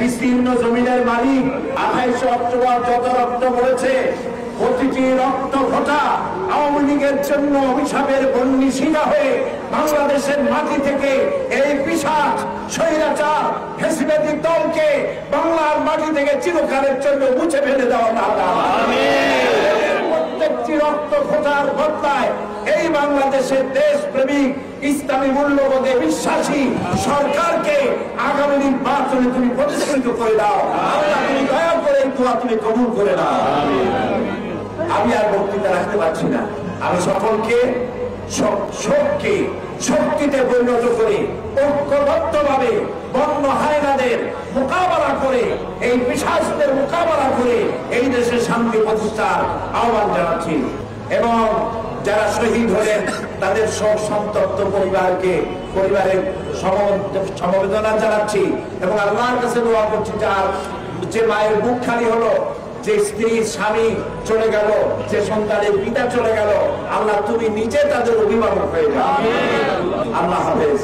বিস্তীর্ণ জমিনের মালিক 28 অক্টোবর যত রক্ত পড়েছে, প্রতিটি রক্ত ফোঁটা আওয়ামী লীগের জন্য অভিশাপের বন্যী শিলা হয়ে বাংলাদেশের মাটি থেকে এই পিশাচ স্বৈরাচার ফ্যাসিবাদী দলকে বাংলার মাটি থেকে চিরকালের জন্য মুছে ফেলে দেওয়া প্রত্যেকটি রক্ত ফোঁটার বদলায় এই বাংলাদেশের দেশপ্রেমিক ইসলামী মূল্যবোধে বিশ্বাসী সরকারকে আগামী নির্বাচনে তুমি প্রতিষ্ঠিত করে দাও। আল্লাহ তুমি দয়া করে এই দোয়া তুমি কবুল করে দাও। আমি আর বক্তৃতা রাখতে পারছি না। আমি সকলকে শক্তিতে পরিণত করে ঐক্যবদ্ধভাবে বন্য হায়নাদের মোকাবেলা করে এই পিশাচদের মোকাবেলা করে এই দেশে শান্তি প্রতিষ্ঠার আহ্বান জানাচ্ছি এবং যারা শহীদ হলেন তাদের শোক সন্তপ্ত পরিবারের সমবেদনা জানাচ্ছি এবং আল্লাহর কাছে দোয়া করছি যে মায়ের বুক খালি হলো, যে স্ত্রী স্বামী চলে গেল, যে সন্তানের পিতা চলে গেল, আল্লাহ তুমি নিজে তাদের অভিভাবক হয়ে যাও। আল্লাহ হাফেজ।